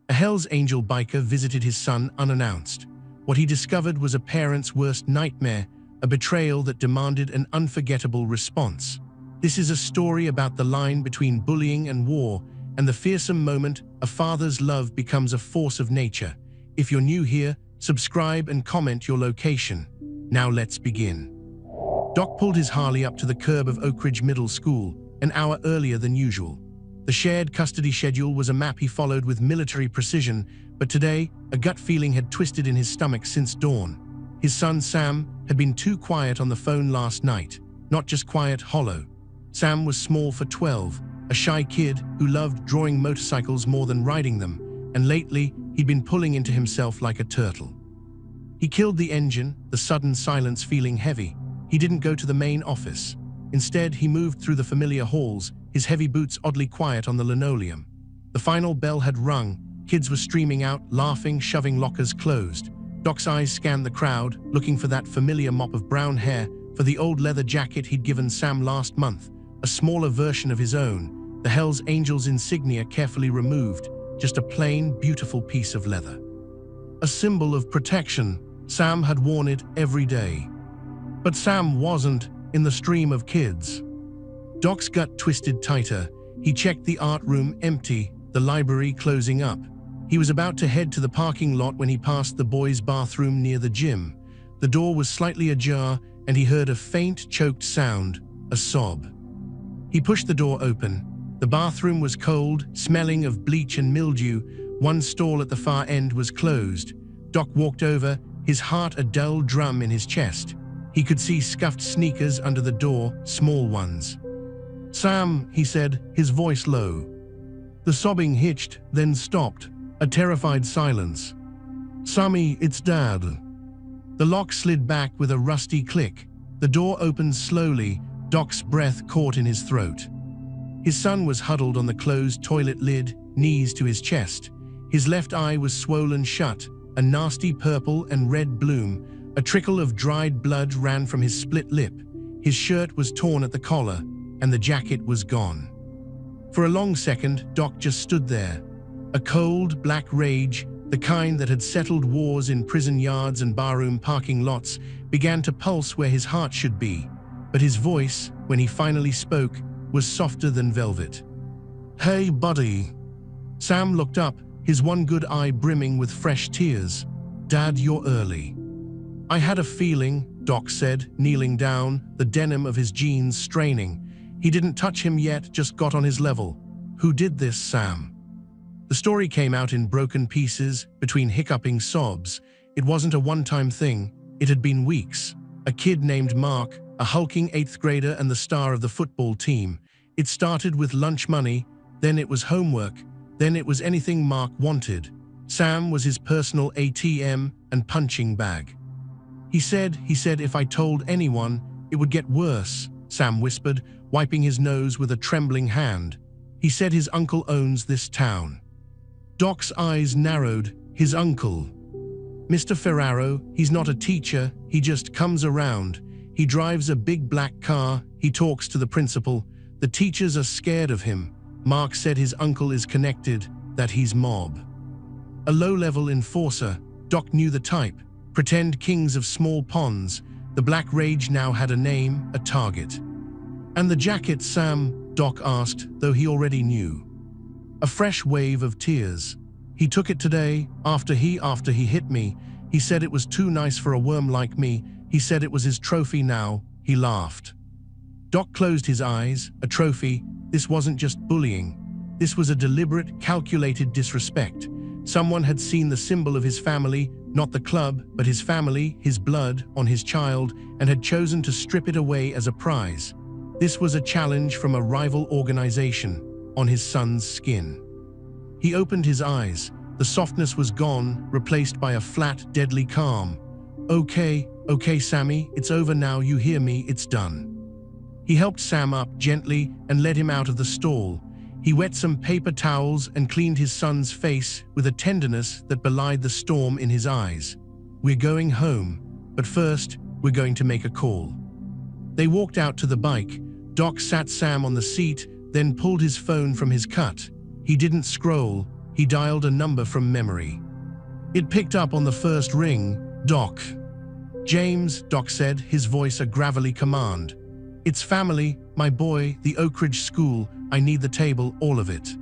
A Hells Angel biker visited his son unannounced. What he discovered was a parent's worst nightmare, a betrayal that demanded an unforgettable response. This is a story about the line between bullying and war, and the fearsome moment a father's love becomes a force of nature. If you're new here, subscribe and comment your location. Now let's begin. Doc pulled his Harley up to the curb of Oak Ridge Middle School, an hour earlier than usual. The shared custody schedule was a map he followed with military precision, but today, a gut feeling had twisted in his stomach since dawn. His son, Sam, had been too quiet on the phone last night. Not just quiet, hollow. Sam was small for 12, a shy kid who loved drawing motorcycles more than riding them, and lately, he'd been pulling into himself like a turtle. He killed the engine, the sudden silence feeling heavy. He didn't go to the main office. Instead, he moved through the familiar halls, his heavy boots oddly quiet on the linoleum. The final bell had rung. Kids were streaming out, laughing, shoving lockers closed. Doc's eyes scanned the crowd, looking for that familiar mop of brown hair, for the old leather jacket he'd given Sam last month, a smaller version of his own, the Hells Angels insignia carefully removed, just a plain, beautiful piece of leather. A symbol of protection. Sam had worn it every day. But Sam wasn't in the stream of kids. Doc's gut twisted tighter. He checked the art room empty, the library closing up. He was about to head to the parking lot when he passed the boys' bathroom near the gym. The door was slightly ajar, and he heard a faint, choked sound, a sob. He pushed the door open. The bathroom was cold, smelling of bleach and mildew. One stall at the far end was closed. Doc walked over, his heart a dull drum in his chest. He could see scuffed sneakers under the door, small ones. "Sam," he said, his voice low. The sobbing hitched, then stopped, a terrified silence. "Sammy, it's Dad." The lock slid back with a rusty click. The door opened slowly, Doc's breath caught in his throat. His son was huddled on the closed toilet lid, knees to his chest. His left eye was swollen shut, a nasty purple and red bloom. A trickle of dried blood ran from his split lip. His shirt was torn at the collar, and the jacket was gone. For a long second, Doc just stood there. A cold, black rage, the kind that had settled wars in prison yards and barroom parking lots, began to pulse where his heart should be. But his voice, when he finally spoke, was softer than velvet. "Hey, buddy." Sam looked up, his one good eye brimming with fresh tears. "Dad, you're early." "I had a feeling," Doc said, kneeling down, the denim of his jeans straining. He didn't touch him yet, just got on his level. "Who did this, Sam?" The story came out in broken pieces, between hiccuping sobs. It wasn't a one-time thing, it had been weeks. A kid named Mark, a hulking 8th grader and the star of the football team. It started with lunch money, then it was homework, then it was anything Mark wanted. Sam was his personal ATM and punching bag. He said if I told anyone, it would get worse, Sam whispered, wiping his nose with a trembling hand. He said his uncle owns this town. Doc's eyes narrowed. His uncle. Mr. Ferraro, he's not a teacher, he just comes around. He drives a big black car, he talks to the principal. The teachers are scared of him. Mark said his uncle is connected, that he's mob. A low-level enforcer. Doc knew the type. Pretend kings of small ponds. The Black Rage now had a name, a target. "And the jacket, Sam?" Doc asked, though he already knew. A fresh wave of tears. "He took it today, after he hit me. He said it was too nice for a worm like me. He said it was his trophy now." He laughed. Doc closed his eyes. A trophy. This wasn't just bullying. This was a deliberate, calculated disrespect. Someone had seen the symbol of his family, not the club, but his family, his blood, on his child, and had chosen to strip it away as a prize. This was a challenge from a rival organization, on his son's skin. He opened his eyes. The softness was gone, replaced by a flat, deadly calm. Okay, Sammy, it's over now, you hear me, it's done." He helped Sam up gently and led him out of the stall. He wet some paper towels and cleaned his son's face with a tenderness that belied the storm in his eyes. "We're going home, but first, we're going to make a call." They walked out to the bike. Doc sat Sam on the seat, then pulled his phone from his cut. He didn't scroll. He dialed a number from memory. It picked up on the first ring. "Doc." "James," Doc said, his voice a gravelly command. "It's family, my boy, the Oak Ridge School. I need the table, all of it."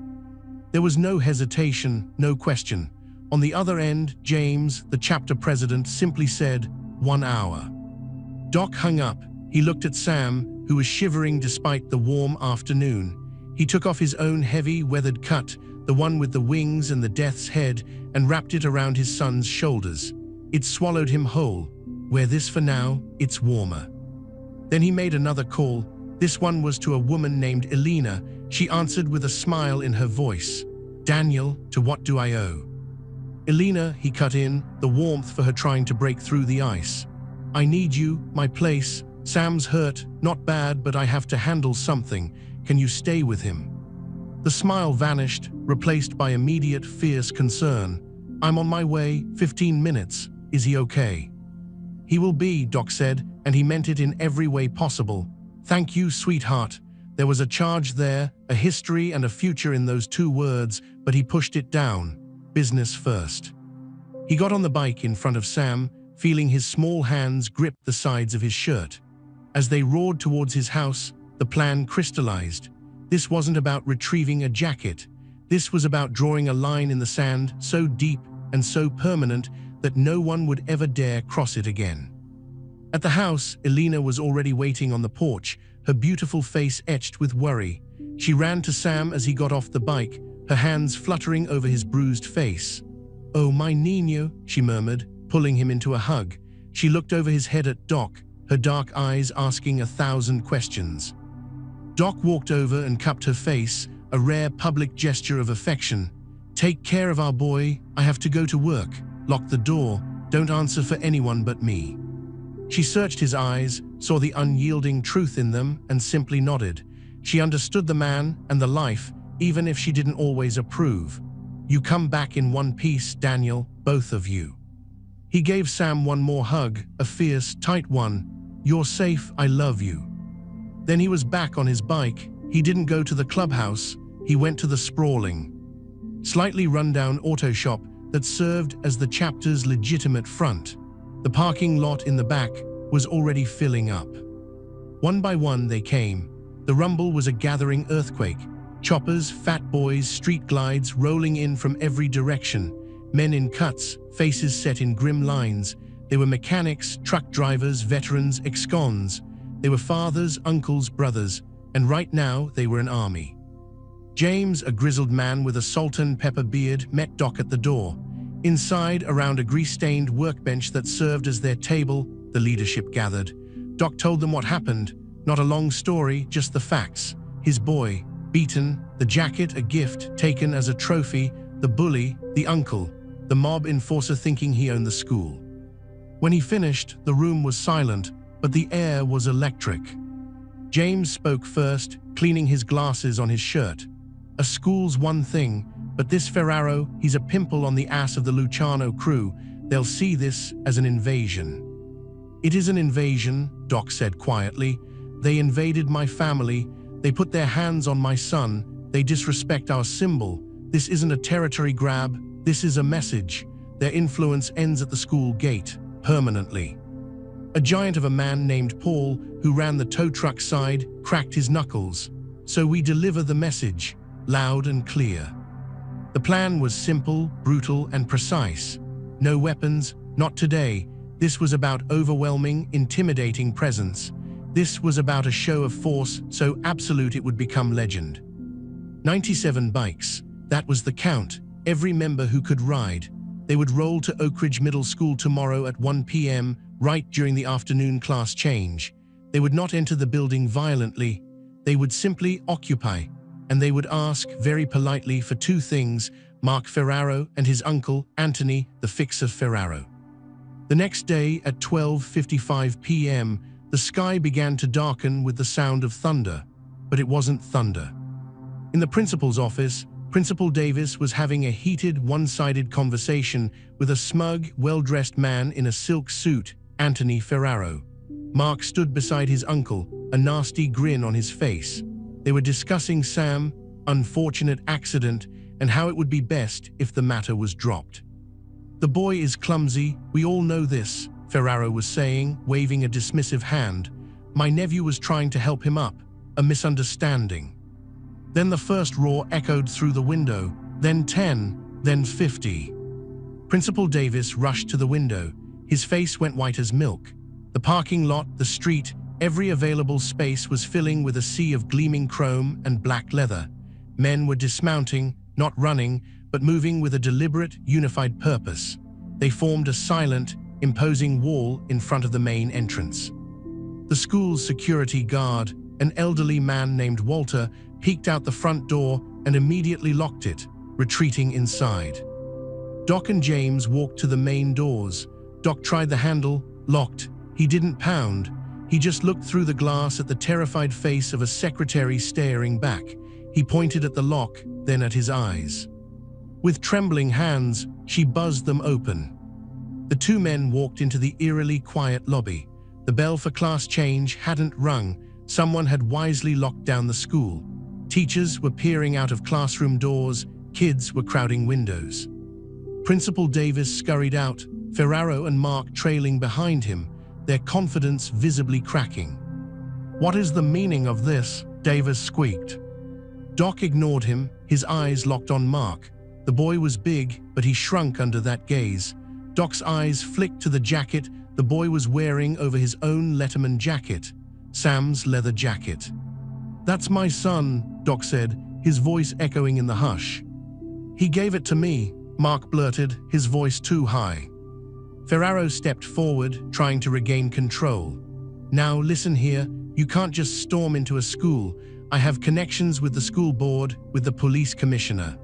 There was no hesitation, no question. On the other end, James, the chapter president, simply said, "1 hour." Doc hung up. He looked at Sam, who was shivering despite the warm afternoon. He took off his own heavy, weathered cut, the one with the wings and the death's head, and wrapped it around his son's shoulders. It swallowed him whole. "Wear this for now, it's warmer." Then he made another call. This one was to a woman named Elena. She answered with a smile in her voice. "Daniel, to what do I owe?" "Elena," he cut in, the warmth for her trying to break through the ice. "I need you, my place. Sam's hurt, not bad, but I have to handle something. Can you stay with him?" The smile vanished, replaced by immediate, fierce concern. "I'm on my way, 15 minutes. Is he okay?" "He will be," Doc said, and he meant it in every way possible. "Thank you, sweetheart." There was a charge there, a history and a future in those two words, but he pushed it down. Business first. He got on the bike in front of Sam, feeling his small hands grip the sides of his shirt. As they roared towards his house, the plan crystallized. This wasn't about retrieving a jacket. This was about drawing a line in the sand so deep and so permanent that no one would ever dare cross it again. At the house, Elena was already waiting on the porch, her beautiful face etched with worry. She ran to Sam as he got off the bike, her hands fluttering over his bruised face. "Oh, my Nino," she murmured, pulling him into a hug. She looked over his head at Doc, her dark eyes asking 1,000 questions. Doc walked over and cupped her face, a rare public gesture of affection. "Take care of our boy. I have to go to work. Lock the door. Don't answer for anyone but me." She searched his eyes, saw the unyielding truth in them, and simply nodded. She understood the man and the life, even if she didn't always approve. "You come back in one piece, Daniel, both of you." He gave Sam one more hug, a fierce, tight one. "You're safe, I love you." Then he was back on his bike. He didn't go to the clubhouse. He went to the sprawling, slightly run-down auto shop that served as the chapter's legitimate front. The parking lot in the back was already filling up. One by one they came. The rumble was a gathering earthquake. Choppers, fat boys, street glides rolling in from every direction. Men in cuts, faces set in grim lines. They were mechanics, truck drivers, veterans, ex-cons. They were fathers, uncles, brothers, and right now they were an army. James, a grizzled man with a salt and pepper beard, met Doc at the door. Inside, around a grease-stained workbench that served as their table, the leadership gathered. Doc told them what happened. Not a long story, just the facts. His boy, beaten, the jacket a gift, taken as a trophy, the bully, the uncle, the mob enforcer thinking he owned the school. When he finished, the room was silent, but the air was electric. James spoke first, cleaning his glasses on his shirt. "A school's one thing, but this Ferraro, he's a pimple on the ass of the Luciano crew. They'll see this as an invasion." "It is an invasion," Doc said quietly. "They invaded my family. They put their hands on my son. They disrespect our symbol. This isn't a territory grab. This is a message. Their influence ends at the school gate, permanently." A giant of a man named Paul, who ran the tow truck side, cracked his knuckles. "So we deliver the message, loud and clear." The plan was simple, brutal, and precise. No weapons, not today. This was about overwhelming, intimidating presence. This was about a show of force so absolute it would become legend. 97 bikes. That was the count. Every member who could ride. They would roll to Oak Ridge Middle School tomorrow at 1 p.m., right during the afternoon class change. They would not enter the building violently. They would simply occupy, and they would ask very politely for two things: Mark Ferraro and his uncle, Anthony, the fixer Ferraro. The next day at 12:55 p.m., the sky began to darken with the sound of thunder, but it wasn't thunder. In the principal's office, Principal Davis was having a heated, one-sided conversation with a smug, well-dressed man in a silk suit, Anthony Ferraro. Mark stood beside his uncle, a nasty grin on his face. They were discussing Sam, unfortunate accident, and how it would be best if the matter was dropped. "The boy is clumsy, we all know this," Ferraro was saying, waving a dismissive hand. "My nephew was trying to help him up. A misunderstanding." Then the first roar echoed through the window, then 10, then 50. Principal Davis rushed to the window. His face went white as milk. The parking lot, the street, every available space was filling with a sea of gleaming chrome and black leather. Men were dismounting, not running, but moving with a deliberate, unified purpose. They formed a silent, imposing wall in front of the main entrance. The school's security guard, an elderly man named Walter, peeked out the front door and immediately locked it, retreating inside. Doc and James walked to the main doors. Doc tried the handle, locked. He didn't pound. He just looked through the glass at the terrified face of a secretary staring back. He pointed at the lock, then at his eyes. With trembling hands, she buzzed them open. The two men walked into the eerily quiet lobby. The bell for class change hadn't rung. Someone had wisely locked down the school. Teachers were peering out of classroom doors. Kids were crowding windows. Principal Davis scurried out, Ferraro and Mark trailing behind him, their confidence visibly cracking. "What is the meaning of this?" Davis squeaked. Doc ignored him, his eyes locked on Mark. The boy was big, but he shrunk under that gaze. Doc's eyes flicked to the jacket the boy was wearing over his own Letterman jacket, Sam's leather jacket. "That's my son," Doc said, his voice echoing in the hush. "He gave it to me," Mark blurted, his voice too high. Ferraro stepped forward, trying to regain control. "Now listen here, you can't just storm into a school. I have connections with the school board, with the police commissioner."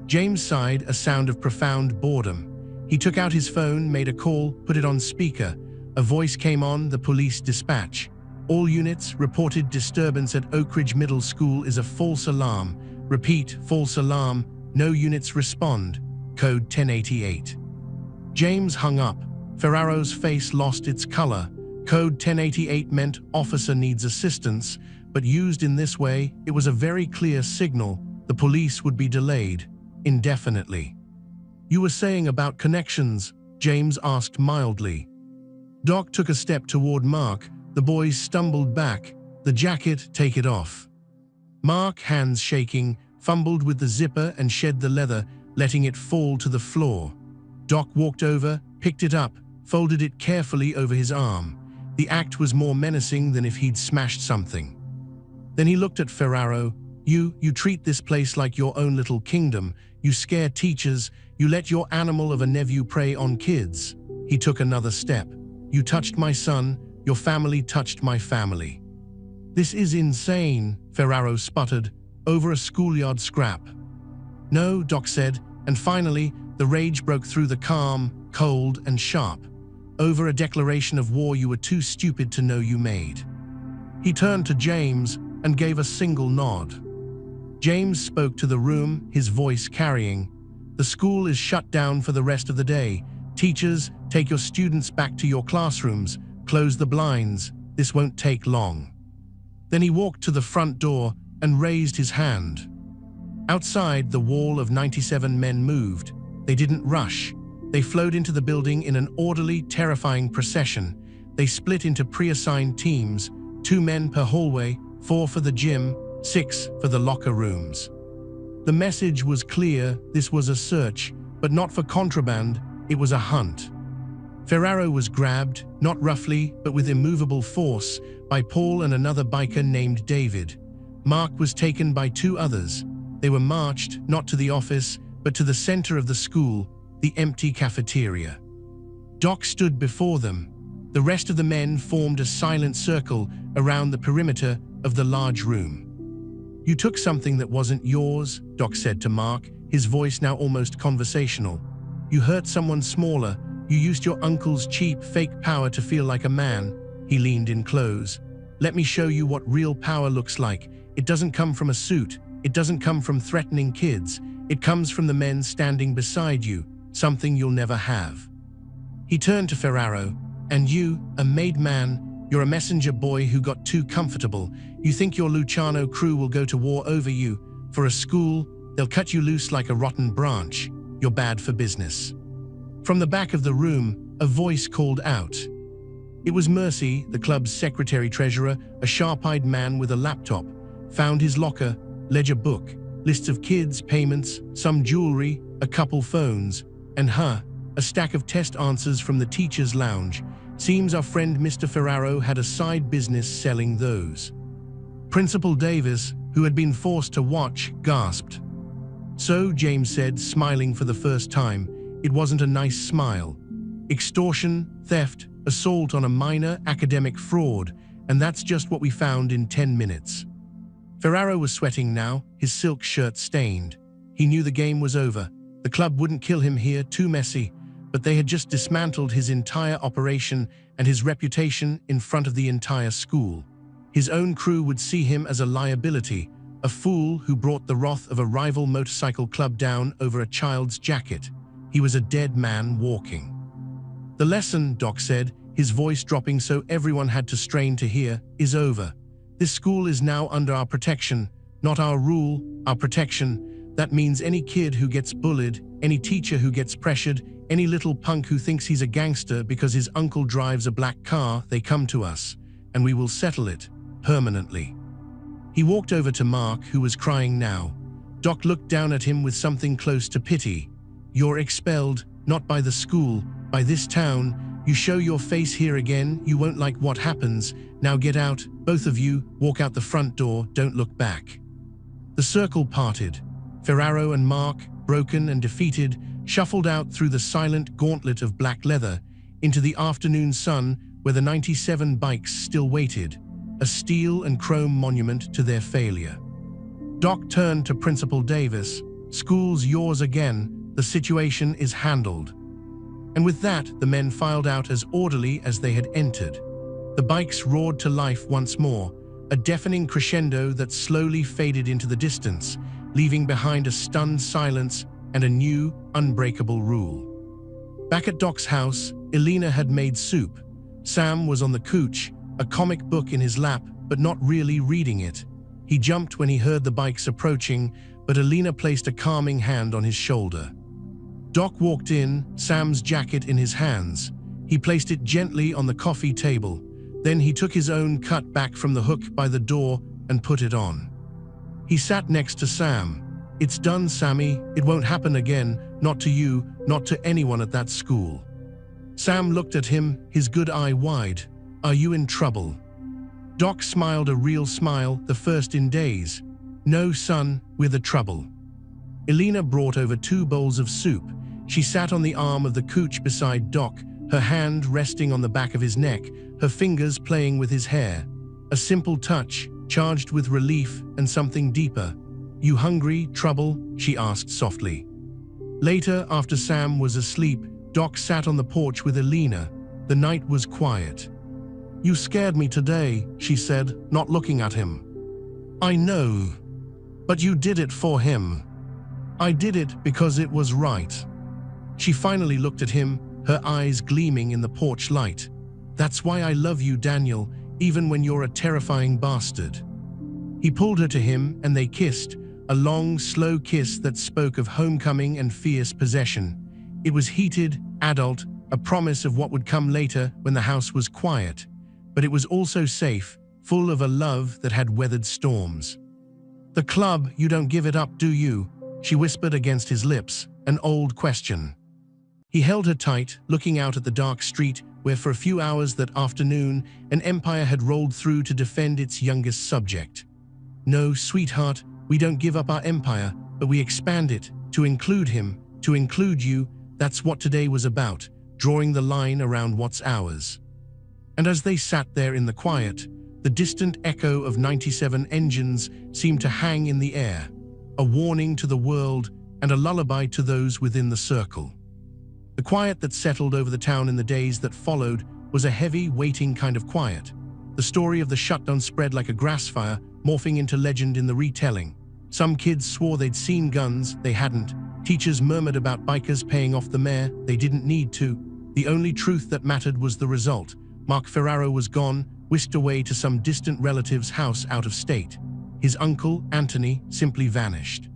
James sighed, a sound of profound boredom. He took out his phone, made a call, put it on speaker. A voice came on, the police dispatch. "All units, reported disturbance at Oak Ridge Middle School is a false alarm. Repeat, false alarm. No units respond. Code 1088. James hung up. Ferraro's face lost its color. Code 1088 meant officer needs assistance, but used in this way, it was a very clear signal. The police would be delayed, indefinitely. "You were saying about connections," James asked mildly. Doc took a step toward Mark. The boys stumbled back. "The jacket, take it off." Mark, hands shaking, fumbled with the zipper and shed the leather, letting it fall to the floor. Doc walked over, picked it up, folded it carefully over his arm. The act was more menacing than if he'd smashed something. Then he looked at Ferraro. You treat this place like your own little kingdom. You scare teachers. You let your animal of a nephew prey on kids." He took another step. "You touched my son. Your family touched my family." "This is insane," Ferraro sputtered, "over a schoolyard scrap." "No," Doc said, and finally, the rage broke through the calm, cold and sharp. "Over a declaration of war you were too stupid to know you made." He turned to James and gave a single nod. James spoke to the room, his voice carrying. "The school is shut down for the rest of the day. Teachers, take your students back to your classrooms. Close the blinds. This won't take long." Then he walked to the front door and raised his hand. Outside, the wall of 97 men moved. They didn't rush. They flowed into the building in an orderly, terrifying procession. They split into pre-assigned teams, 2 men per hallway, 4 for the gym, 6 for the locker rooms. The message was clear: this was a search, but not for contraband, it was a hunt. Ferraro was grabbed, not roughly, but with immovable force, by Paul and another biker named David. Mark was taken by 2 others. They were marched, not to the office, but to the center of the school, the empty cafeteria. Doc stood before them. The rest of the men formed a silent circle around the perimeter of the large room. "You took something that wasn't yours," Doc said to Mark, his voice now almost conversational. "You hurt someone smaller. You used your uncle's cheap, fake power to feel like a man." He leaned in close. "Let me show you what real power looks like. It doesn't come from a suit. It doesn't come from threatening kids. It comes from the men standing beside you, something you'll never have." He turned to Ferraro. "And you, a made man, you're a messenger boy who got too comfortable. You think your Luciano crew will go to war over you. For a school, They'll cut you loose like a rotten branch. You're bad for business." From the back of the room, a voice called out. It was Mercy, the club's secretary-treasurer, a sharp-eyed man with a laptop. Found his locker, ledger book, lists of kids, payments, some jewelry, a couple phones, and a stack of test answers from the teacher's lounge. Seems our friend Mr. Ferraro had a side business selling those. Principal Davis, who had been forced to watch, gasped. "So," James said, smiling for the first time. It wasn't a nice smile. "Extortion, theft, assault on a minor, academic fraud, and that's just what we found in 10 minutes." Ferraro was sweating now, his silk shirt stained. He knew the game was over. The club wouldn't kill him here, too messy, but they had just dismantled his entire operation and his reputation in front of the entire school. His own crew would see him as a liability, a fool who brought the wrath of a rival motorcycle club down over a child's jacket. He was a dead man walking. "The lesson," Doc said, his voice dropping so everyone had to strain to hear, "is over. This school is now under our protection, not our rule, our protection. That means any kid who gets bullied, any teacher who gets pressured, any little punk who thinks he's a gangster because his uncle drives a black car, they come to us, and we will settle it, permanently." He walked over to Mark, who was crying now. Doc looked down at him with something close to pity. "You're expelled, not by the school, by this town. You show your face here again, you won't like what happens. Now get out, both of you, walk out the front door, don't look back." The circle parted. Ferraro and Mark, broken and defeated, shuffled out through the silent gauntlet of black leather into the afternoon sun where the 97 bikes still waited, a steel and chrome monument to their failure. Doc turned to Principal Davis. "School's yours again. The situation is handled." And with that, the men filed out as orderly as they had entered. The bikes roared to life once more, a deafening crescendo that slowly faded into the distance, leaving behind a stunned silence and a new, unbreakable rule. Back at Doc's house, Elena had made soup. Sam was on the couch, a comic book in his lap, but not really reading it. He jumped when he heard the bikes approaching, but Elena placed a calming hand on his shoulder. Doc walked in, Sam's jacket in his hands. He placed it gently on the coffee table. Then he took his own cut back from the hook by the door and put it on. He sat next to Sam. "It's done, Sammy. It won't happen again. Not to you, not to anyone at that school." Sam looked at him, his good eye wide. "Are you in trouble?" Doc smiled a real smile, the first in days. "No, son, we're the trouble." Elena brought over 2 bowls of soup. She sat on the arm of the couch beside Doc, her hand resting on the back of his neck, her fingers playing with his hair. A simple touch, charged with relief and something deeper. "You hungry, trouble?" she asked softly. Later, after Sam was asleep, Doc sat on the porch with Elena. The night was quiet. "You scared me today," she said, not looking at him. "I know. But you did it for him." "I did it because it was right." She finally looked at him, her eyes gleaming in the porch light. "That's why I love you, Daniel, even when you're a terrifying bastard." He pulled her to him and they kissed, a long, slow kiss that spoke of homecoming and fierce possession. It was heated, adult, a promise of what would come later when the house was quiet. But it was also safe, full of a love that had weathered storms. "The club, you don't give it up, do you?" she whispered against his lips, an old question. He held her tight, looking out at the dark street where for a few hours that afternoon an empire had rolled through to defend its youngest subject. "No, sweetheart, we don't give up our empire, but we expand it, to include him, to include you. That's what today was about, drawing the line around what's ours." And as they sat there in the quiet, the distant echo of 97 engines seemed to hang in the air, a warning to the world and a lullaby to those within the circle. The quiet that settled over the town in the days that followed was a heavy, waiting kind of quiet. The story of the shutdown spread like a grass fire, morphing into legend in the retelling. Some kids swore they'd seen guns, they hadn't. Teachers murmured about bikers paying off the mayor, they didn't need to. The only truth that mattered was the result. Mark Ferraro was gone, whisked away to some distant relative's house out of state. His uncle, Anthony, simply vanished.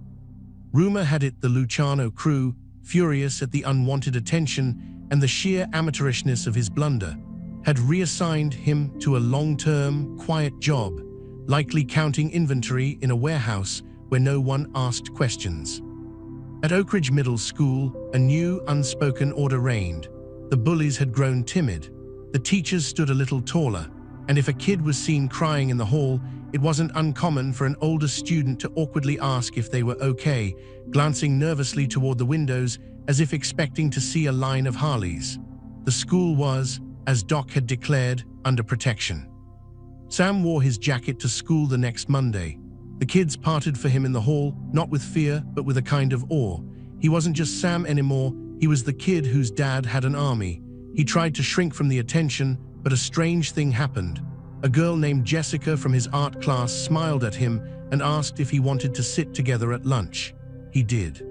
Rumor had it the Luciano crew, furious at the unwanted attention and the sheer amateurishness of his blunder, had reassigned him to a long-term, quiet job, likely counting inventory in a warehouse where no one asked questions. At Oak Ridge Middle School, a new, unspoken order reigned. The bullies had grown timid. The teachers stood a little taller, and if a kid was seen crying in the hall, it wasn't uncommon for an older student to awkwardly ask if they were okay, glancing nervously toward the windows as if expecting to see a line of Harleys. The school was, as Doc had declared, under protection. Sam wore his jacket to school the next Monday. The kids parted for him in the hall, not with fear, but with a kind of awe. He wasn't just Sam anymore, he was the kid whose dad had an army. He tried to shrink from the attention, but a strange thing happened. A girl named Jessica from his art class smiled at him and asked if he wanted to sit together at lunch. He did.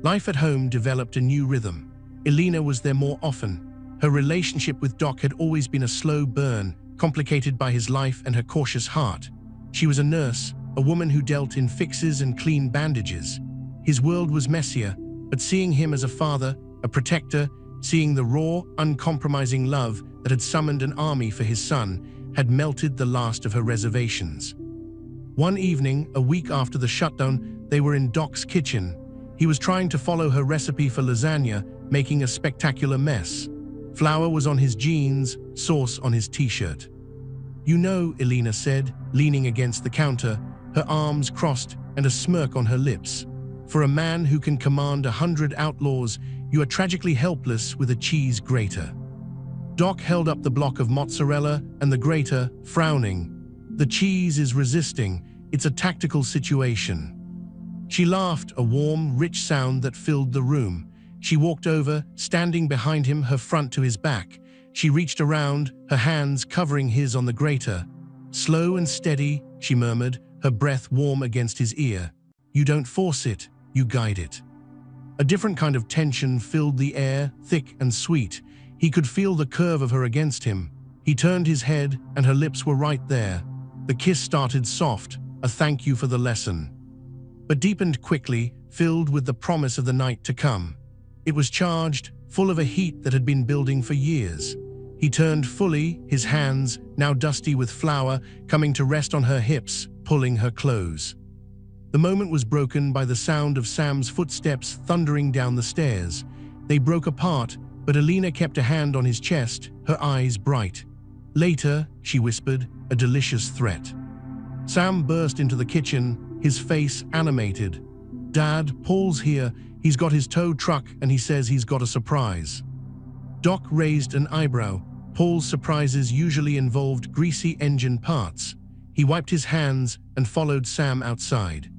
Life at home developed a new rhythm. Elena was there more often. Her relationship with Doc had always been a slow burn, complicated by his life and her cautious heart. She was a nurse, a woman who dealt in fixes and clean bandages. His world was messier, but seeing him as a father, a protector, seeing the raw, uncompromising love that had summoned an army for his son, had melted the last of her reservations. One evening, a week after the shutdown, they were in Doc's kitchen. He was trying to follow her recipe for lasagna, making a spectacular mess. Flour was on his jeans, sauce on his t-shirt. "You know," Elena said, leaning against the counter, her arms crossed and a smirk on her lips. "For a man who can command 100 outlaws, you are tragically helpless with a cheese grater." Doc held up the block of mozzarella and the grater, frowning. "The cheese is resisting. It's a tactical situation." She laughed, a warm, rich sound that filled the room. She walked over, standing behind him, her front to his back. She reached around, her hands covering his on the grater. "Slow and steady," she murmured, her breath warm against his ear. "You don't force it, you guide it." A different kind of tension filled the air, thick and sweet. He could feel the curve of her against him. He turned his head, and her lips were right there. The kiss started soft, a thank you for the lesson, but deepened quickly, filled with the promise of the night to come. It was charged, full of a heat that had been building for years. He turned fully, his hands, now dusty with flour, coming to rest on her hips, pulling her close. The moment was broken by the sound of Sam's footsteps thundering down the stairs. They broke apart, but Elena kept a hand on his chest, her eyes bright. "Later," she whispered, a delicious threat. Sam burst into the kitchen, his face animated. "Dad, Paul's here. He's got his tow truck and he says he's got a surprise." Doc raised an eyebrow. Paul's surprises usually involved greasy engine parts. He wiped his hands and followed Sam outside.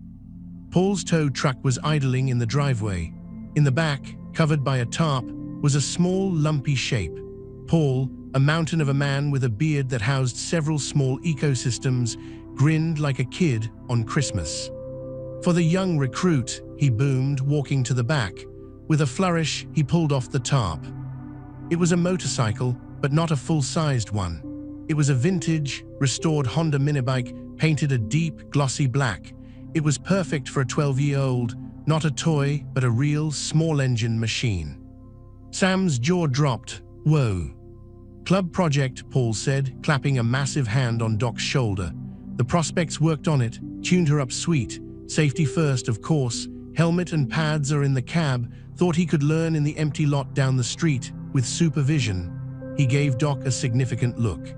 Paul's tow truck was idling in the driveway. In the back, covered by a tarp, was a small, lumpy shape. Paul, a mountain of a man with a beard that housed several small ecosystems, grinned like a kid on Christmas. "For the young recruit," he boomed, walking to the back. With a flourish, he pulled off the tarp. It was a motorcycle, but not a full-sized one. It was a vintage, restored Honda minibike, painted a deep, glossy black. It was perfect for a 12-year-old, not a toy, but a real, small-engine machine. Sam's jaw dropped. "Whoa." "Club project," Paul said, clapping a massive hand on Doc's shoulder. The prospects worked on it, tuned her up sweet. Safety first, of course. Helmet and pads are in the cab. Thought he could learn in the empty lot down the street, with supervision. He gave Doc a significant look.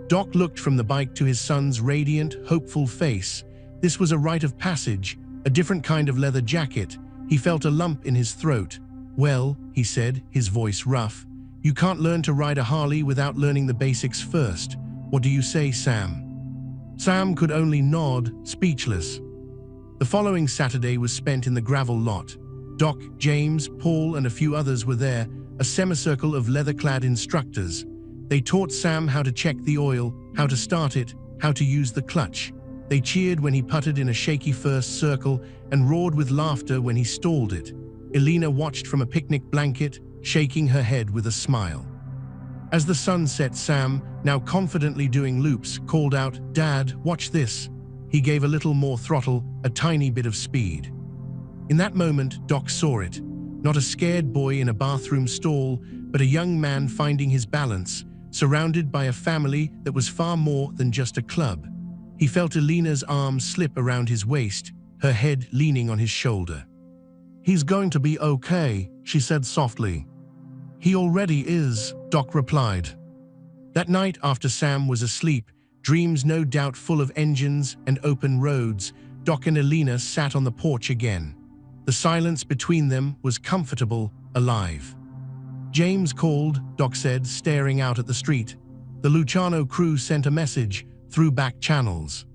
Doc looked from the bike to his son's radiant, hopeful face. This was a rite of passage, a different kind of leather jacket. He felt a lump in his throat. "Well," he said, his voice rough, "you can't learn to ride a Harley without learning the basics first. What do you say, Sam?" Sam could only nod, speechless. The following Saturday was spent in the gravel lot. Doc, James, Paul, and a few others were there, a semicircle of leather-clad instructors. They taught Sam how to check the oil, how to start it, how to use the clutch. They cheered when he putted in a shaky first circle and roared with laughter when he stalled it. Elena watched from a picnic blanket, shaking her head with a smile. As the sun set, Sam, now confidently doing loops, called out, "Dad, watch this." He gave a little more throttle, a tiny bit of speed. In that moment, Doc saw it. Not a scared boy in a bathroom stall, but a young man finding his balance, surrounded by a family that was far more than just a club. He felt Elena's arm slip around his waist, her head leaning on his shoulder. "He's going to be okay," she said softly. "He already is," Doc replied. That night, after Sam was asleep, dreams no doubt full of engines and open roads, Doc and Elena sat on the porch again. The silence between them was comfortable, alive. "James called," Doc said, staring out at the street. "The Luciano crew sent a message through back channels."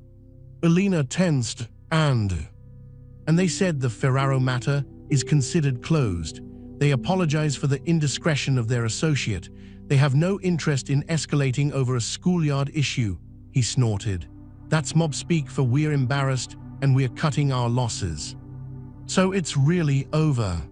Elena tensed, and they said the Ferraro matter is considered closed. They apologize for the indiscretion of their associate. They have no interest in escalating over a schoolyard issue, he snorted. "That's mob speak for we're embarrassed and we're cutting our losses." "So it's really over."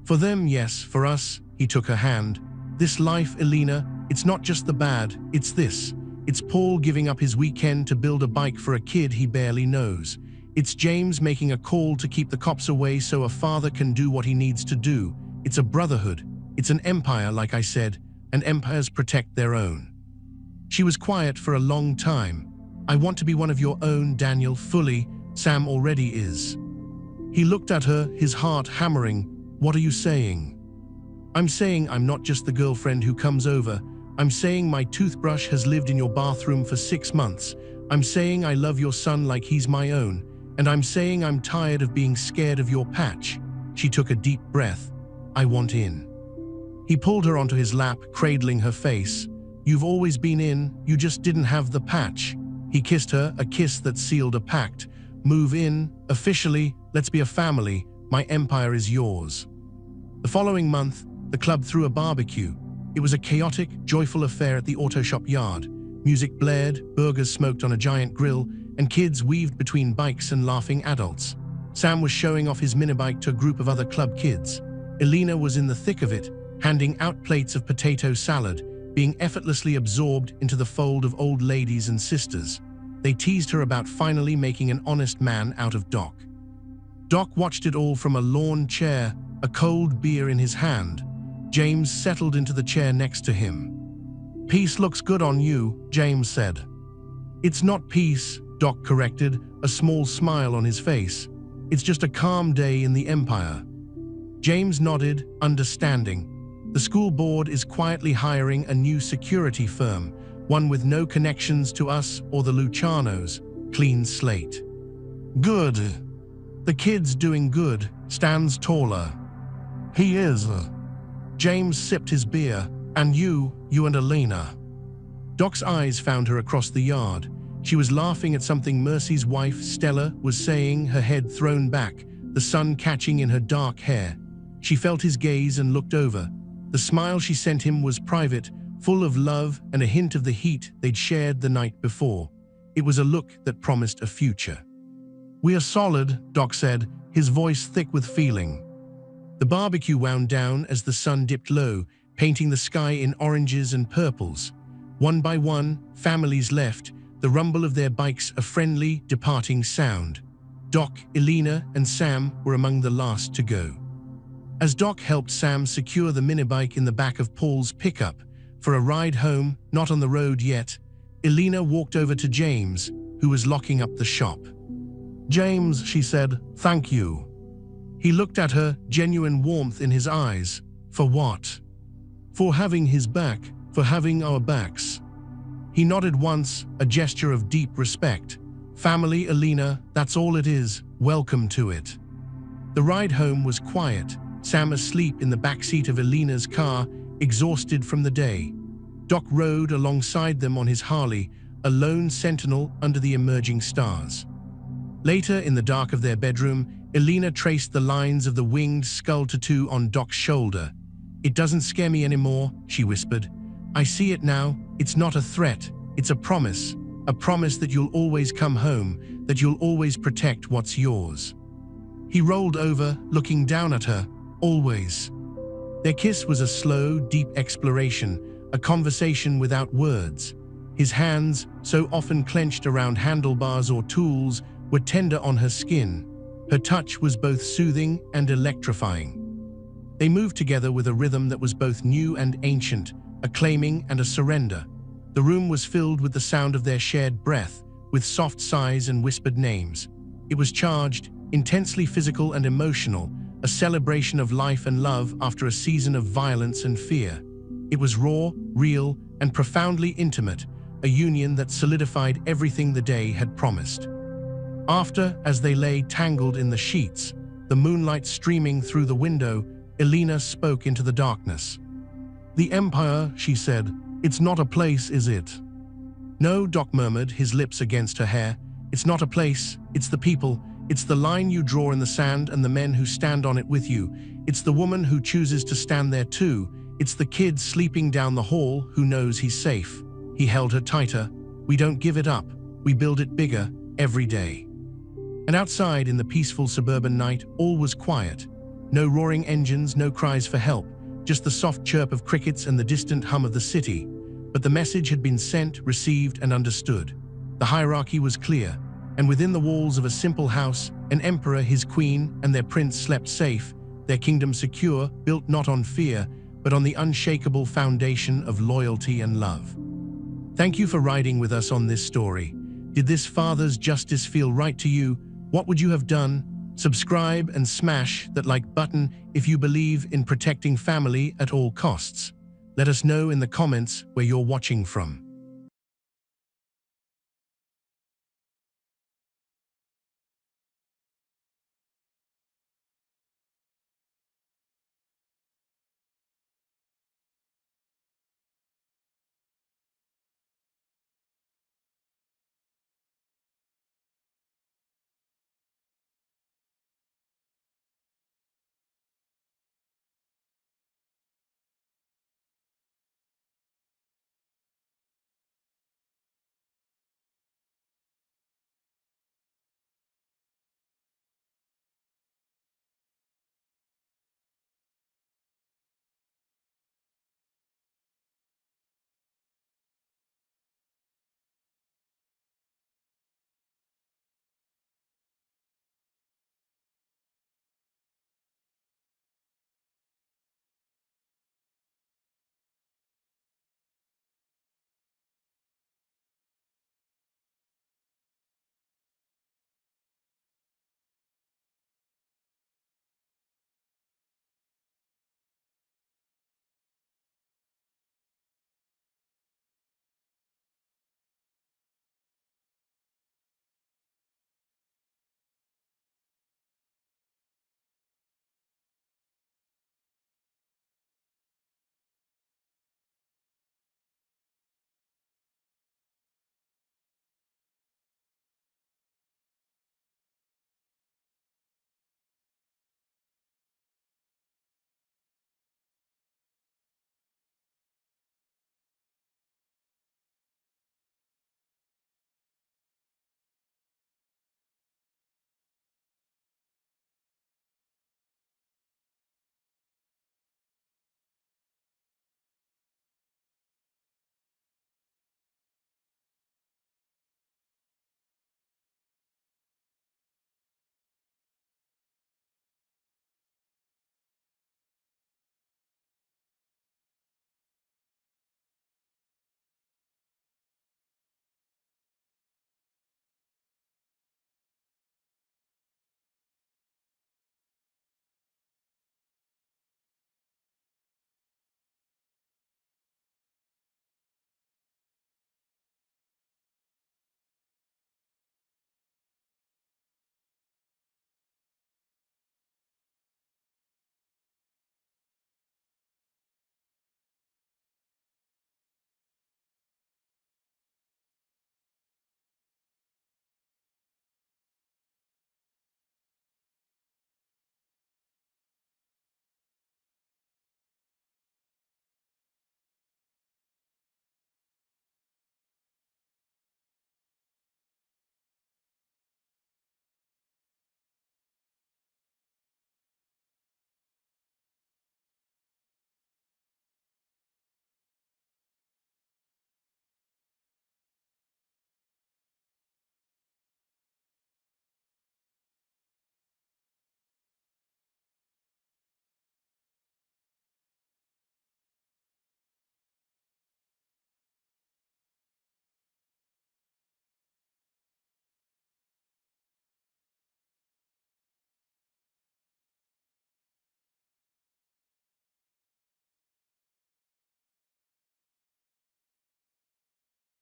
"For them, yes. For us," he took her hand. "This life, Elena, it's not just the bad, it's this. It's Paul giving up his weekend to build a bike for a kid he barely knows. It's James making a call to keep the cops away so a father can do what he needs to do. It's a brotherhood. It's an empire, like I said, and empires protect their own." She was quiet for a long time. "I want to be one of your own, Daniel, fully. Sam already is." He looked at her, his heart hammering. "What are you saying?" "I'm saying I'm not just the girlfriend who comes over. I'm saying my toothbrush has lived in your bathroom for 6 months. I'm saying I love your son like he's my own. And I'm saying I'm tired of being scared of your patch." She took a deep breath. "I want in." He pulled her onto his lap, cradling her face. "You've always been in, you just didn't have the patch." He kissed her, a kiss that sealed a pact. "Move in, officially, let's be a family. My empire is yours." The following month, the club threw a barbecue. It was a chaotic, joyful affair at the auto shop yard. Music blared, burgers smoked on a giant grill, and kids weaved between bikes and laughing adults. Sam was showing off his minibike to a group of other club kids. Elena was in the thick of it, handing out plates of potato salad, being effortlessly absorbed into the fold of old ladies and sisters. They teased her about finally making an honest man out of Doc. Doc watched it all from a lawn chair, a cold beer in his hand. James settled into the chair next to him. "Peace looks good on you," James said. "It's not peace," Doc corrected, a small smile on his face. "It's just a calm day in the Empire." James nodded, understanding. The school board is quietly hiring a new security firm, one with no connections to us or the Lucianos. Clean slate. "Good. The kid's doing good," stands taller. "He is." James sipped his beer. "And you and Elena." Doc's eyes found her across the yard. She was laughing at something Mercy's wife, Stella, was saying, her head thrown back, the sun catching in her dark hair. She felt his gaze and looked over. The smile she sent him was private, full of love and a hint of the heat they'd shared the night before. It was a look that promised a future. "We are solid," Doc said, his voice thick with feeling. The barbecue wound down as the sun dipped low, painting the sky in oranges and purples. One by one, families left, the rumble of their bikes a friendly, departing sound. Doc, Elena, and Sam were among the last to go. As Doc helped Sam secure the minibike in the back of Paul's pickup for a ride home, not on the road yet, Elena walked over to James, who was locking up the shop. "James," she said, "thank you." He looked at her, genuine warmth in his eyes. "For what?" "For having his back, for having our backs." He nodded once, a gesture of deep respect. "Family, Elena, that's all it is. Welcome to it." The ride home was quiet, Sam asleep in the backseat of Elena's car, exhausted from the day. Doc rode alongside them on his Harley, a lone sentinel under the emerging stars. Later, in the dark of their bedroom, Elena traced the lines of the winged skull tattoo on Doc's shoulder. "It doesn't scare me anymore," she whispered. "I see it now. It's not a threat. It's a promise that you'll always come home, that you'll always protect what's yours." He rolled over, looking down at her. "Always." Their kiss was a slow, deep exploration, a conversation without words. His hands, so often clenched around handlebars or tools, were tender on her skin. Her touch was both soothing and electrifying. They moved together with a rhythm that was both new and ancient, a claiming and a surrender. The room was filled with the sound of their shared breath, with soft sighs and whispered names. It was charged, intensely physical and emotional, a celebration of life and love after a season of violence and fear. It was raw, real, and profoundly intimate, a union that solidified everything the day had promised. After, as they lay tangled in the sheets, the moonlight streaming through the window, Elena spoke into the darkness. "The Empire," she said, "it's not a place, is it?" "No," Doc murmured, his lips against her hair. "It's not a place, it's the people. It's the line you draw in the sand and the men who stand on it with you. It's the woman who chooses to stand there too. It's the kid sleeping down the hall who knows he's safe." He held her tighter. "We don't give it up. We build it bigger, every day." And outside, in the peaceful suburban night, all was quiet. No roaring engines, no cries for help, just the soft chirp of crickets and the distant hum of the city. But the message had been sent, received, and understood. The hierarchy was clear, and within the walls of a simple house, an emperor, his queen, and their prince slept safe, their kingdom secure, built not on fear, but on the unshakable foundation of loyalty and love. Thank you for riding with us on this story. Did this father's justice feel right to you? What would you have done? Subscribe and smash that like button if you believe in protecting family at all costs. Let us know in the comments where you're watching from.